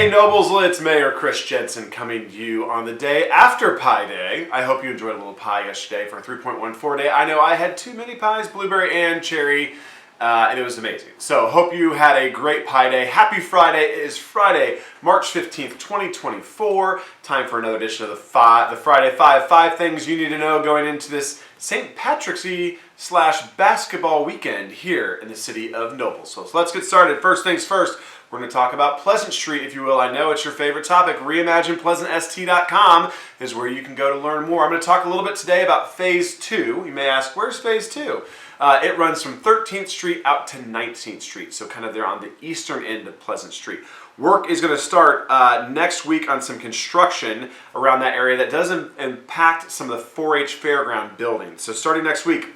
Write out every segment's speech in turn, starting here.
Hey Noblesville, it's Mayor Chris Jensen coming to you on the day after Pie Day. I hope you enjoyed a little pie yesterday for 3.14 day. I know I had too many pies, blueberry and cherry, and it was amazing. So hope you had a great Pie Day. Happy Friday. It is Friday, March 15th, 2024. Time for another edition of the Friday Five things you need to know going into this St. Patrick's Eve / basketball weekend here in the city of Noblesville. So let's get started. First things first. We're going to talk about Pleasant Street, if you will. I know it's your favorite topic. Reimagine is where you can go to learn more. I'm going to talk a little bit today about Phase 2. You may ask, where's Phase 2? It runs from 13th Street out to 19th Street, so kind of there on the eastern end of Pleasant Street. Work is going to start next week on some construction around that area that does impact some of the 4-H fairground buildings. So starting next week,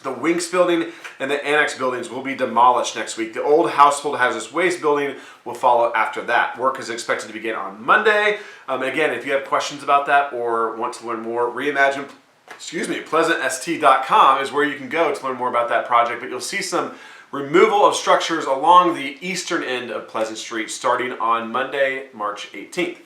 the Winks building and the Annex buildings will be demolished next week. The old Household Hazardous Waste building will follow after that. Work is expected to begin on Monday. Again, if you have questions about that or want to learn more, PleasantST.com is where you can go to learn more about that project. But you'll see some removal of structures along the eastern end of Pleasant Street starting on Monday, March 18th.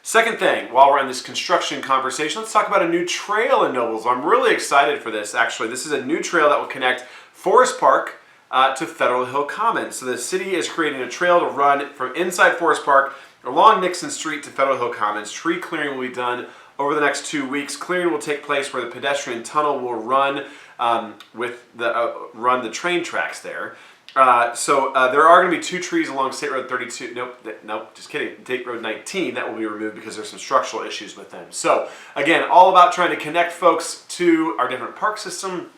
Second thing, while we're in this construction conversation, let's talk about a new trail in Noblesville. I'm really excited for this, actually. This is a new trail that will connect Forest Park to Federal Hill Commons. So the city is creating a trail to run from inside Forest Park along Nixon Street to Federal Hill Commons. Tree clearing will be done over the next 2 weeks. Clearing will take place where the pedestrian tunnel will run run the train tracks there. So there are going to be 2 trees along State Road 32, nope, just kidding, State Road 19 that will be removed because there's some structural issues with them. So again, all about trying to connect folks to our different park system.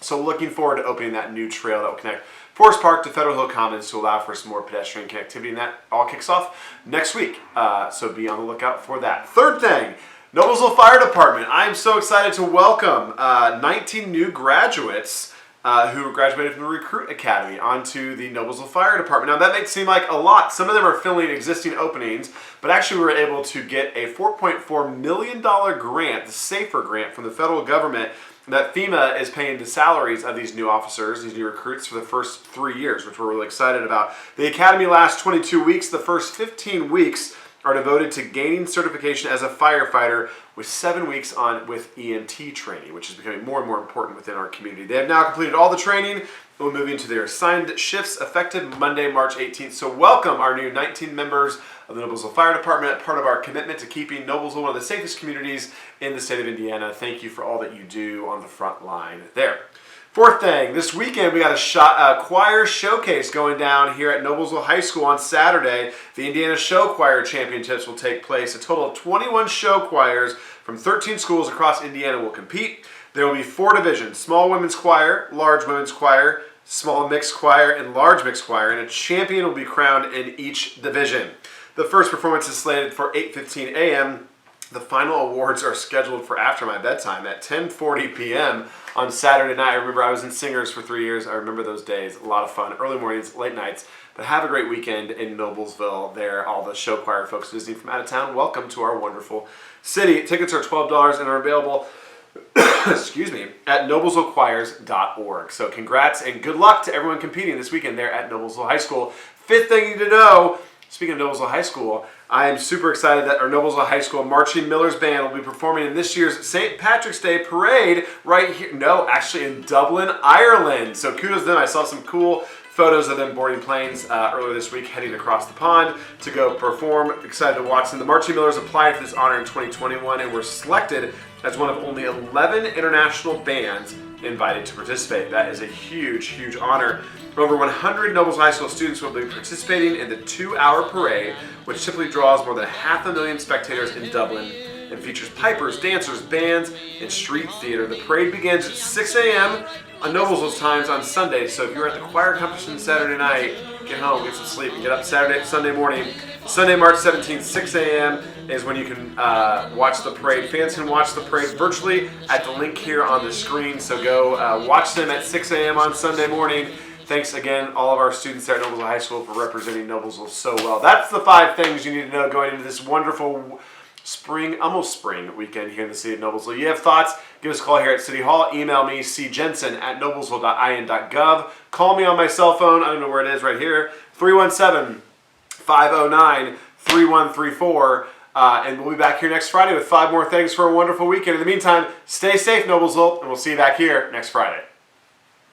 So looking forward to opening that new trail that will connect Forest Park to Federal Hill Commons to allow for some more pedestrian connectivity, and that all kicks off next week. So be on the lookout for that. Third thing, Noblesville Fire Department. I am so excited to welcome 19 new graduates who graduated from the Recruit Academy onto the Noblesville Fire Department. Now that may seem like a lot. Some of them are filling existing openings, but actually we were able to get a $4.4 million grant, the SAFER grant from the federal government, that FEMA is paying the salaries of these new officers, these new recruits, for the first 3 years, which we're really excited about. The academy lasts 22 weeks. The first 15 weeks are devoted to gaining certification as a firefighter, with 7 weeks on with EMT training, which is becoming more and more important within our community. They have now completed all the training and will move into their assigned shifts effective Monday, March 18th. So welcome our new 19 members of the Noblesville Fire Department, part of our commitment to keeping Noblesville one of the safest communities in the state of Indiana. Thank you for all that you do on the front line there. Fourth thing, this weekend we got a choir showcase going down here at Noblesville High School on Saturday. The Indiana Show Choir Championships will take place. A total of 21 show choirs from 13 schools across Indiana will compete. There will be 4 divisions: small women's choir, large women's choir, small mixed choir, and large mixed choir, and a champion will be crowned in each division. The first performance is slated for 8:15 a.m. The final awards are scheduled for after my bedtime at 10:40 p.m. on Saturday night. I remember I was in Singers for 3 years. I remember those days. A lot of fun. Early mornings, late nights. But have a great weekend in Noblesville there. All the show choir folks visiting from out of town, welcome to our wonderful city. Tickets are $12 and are available excuse me, at noblesvillechoirs.org. So congrats and good luck to everyone competing this weekend there at Noblesville High School. Fifth thing you need to know, speaking of Noblesville High School, I am super excited that our Noblesville High School Marching Millers Band will be performing in this year's St. Patrick's Day Parade right here, actually in Dublin, Ireland. So kudos to them. I saw some cool photos of them boarding planes earlier this week, heading across the pond to go perform. Excited to watch them. The Marching Millers applied for this honor in 2021 and were selected as one of only 11 international bands invited to participate. That is a huge, huge honor. Over 100 Noblesville High School students will be participating in the 2-hour parade, which typically draws more than 500,000 spectators in Dublin and features pipers, dancers, bands, and street theater. The parade begins at 6 a.m. on Noblesville's times on Sunday, so if you're at the choir competition Saturday night, get home, get some sleep, and get up Sunday morning. Sunday, March 17th, 6 a.m. is when you can watch the parade. Fans can watch the parade virtually at the link here on the screen, so go watch them at 6 a.m. on Sunday morning. Thanks again, all of our students there at Noblesville High School, for representing Noblesville so well. That's the 5 things you need to know going into this wonderful almost spring weekend here in the city of Noblesville. You have thoughts, give us a call here at City Hall. Email me, cjensen@noblesville.in.gov. Call me on my cell phone. I don't know where it is, right here. 317-509 3134. And we'll be back here next Friday with 5 more things for a wonderful weekend. In the meantime, stay safe, Noblesville, and we'll see you back here next Friday.